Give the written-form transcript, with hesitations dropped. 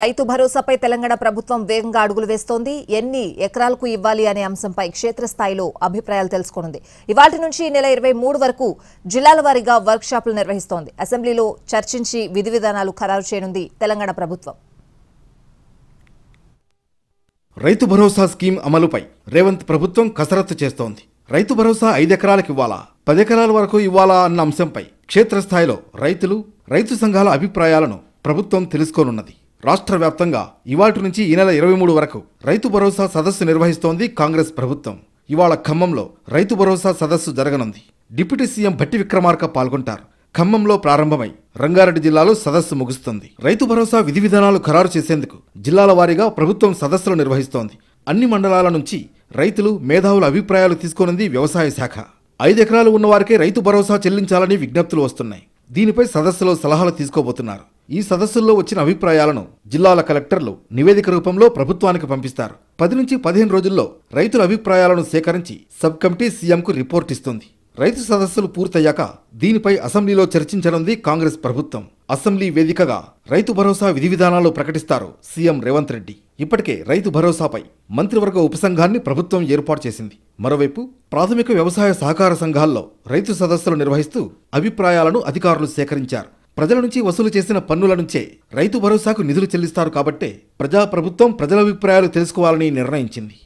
రైతు భరోసాపై తెలంగాణ ప్రభుత్వం వేగంగా అడుగులు వేస్తోంది. ఎన్ని ఎకరాలకు ఇవ్వాలి అనే అంశంపై క్షేత్రస్థాయిలో అభిప్రాయాలు తెలుసుకోనుంది. ఇవాల్టి నుంచి ఈ నెల 23 వరకు జిల్లాల వారీగా వర్క్ షాపులు నిర్వహిస్తోంది. అసెంబ్లీలో చర్చించి విధి విధానాలు ఖరారు చేయనుంది తెలంగాణ ప్రభుత్వం. రైతు భరోసా స్కీమ్ అమలుపై రేవంత్ ప్రభుత్వం కసరత్తు చేస్తోంది. రైతు భరోసా 5 ఎకరాలకు ఇవ్వాలా, 10 ఎకరాల వరకు ఇవ్వాలా అన్న అంశంపై క్షేత్రస్థాయిలో రైతు సంఘాల అభిప్రాయాలను ప్రభుత్వం తెలుసుకోనున్నది. రాష్ట్ర వ్యాప్తంగా ఇవాల్టి నుంచి ఈ నెల 23 వరకు రైతు భరోసా సదస్సు నిర్వహిస్తోంది కాంగ్రెస్ ప్రభుత్వం. ఇవాళ ఖమ్మంలో రైతు భరోసా సదస్సు జరగనుంది. డిప్యూటీ సీఎం భట్టి విక్రమార్క పాల్గొంటారు. ఖమ్మంలో ప్రారంభమై రంగారెడ్డి జిల్లాలో సదస్సు ముగుస్తుంది. రైతు భరోసా విధి విధానాలు ఖరారు చేసేందుకు జిల్లాల వారీగా ప్రభుత్వం సదస్సులు నిర్వహిస్తోంది. అన్ని మండలాల నుంచి రైతులు, మేధావుల అభిప్రాయాలు తీసుకోనుంది వ్యవసాయ శాఖ. 5 ఎకరాలు ఉన్నవారికే రైతు భరోసా చెల్లించాలని విజ్ఞప్తులు వస్తున్నాయి. దీనిపై సదస్సులో సలహాలు తీసుకోబోతున్నారు. ఈ సదస్సుల్లో వచ్చిన అభిప్రాయాలను జిల్లాల కలెక్టర్లు నివేదిక రూపంలో ప్రభుత్వానికి పంపిస్తారు. 10 నుంచి 15 రోజుల్లో రైతుల అభిప్రాయాలను సేకరించి సబ్ కమిటీ సీఎంకు రిపోర్ట్ ఇస్తుంది. రైతు సదస్సులు పూర్తయ్యాక దీనిపై అసెంబ్లీలో చర్చించనుంది కాంగ్రెస్ ప్రభుత్వం. అసెంబ్లీ వేదికగా రైతు భరోసా విధి విధానాలు ప్రకటిస్తారు సీఎం రేవంత్ రెడ్డి. ఇప్పటికే రైతు భరోసాపై మంత్రివర్గ ఉపసంఘాన్ని ప్రభుత్వం ఏర్పాటు చేసింది. మరోవైపు ప్రాథమిక వ్యవసాయ సహకార సంఘాల్లో రైతు సదస్సులు నిర్వహిస్తూ అభిప్రాయాలను అధికారులు సేకరించారు. ప్రజల నుంచి వసూలు చేసిన పన్నుల నుంచే రైతు భరోసాకు నిధులు చెల్లిస్తారు కాబట్టే ప్రజాప్రభుత్వం ప్రజల అభిప్రాయాలు తెలుసుకోవాలని నిర్ణయించింది.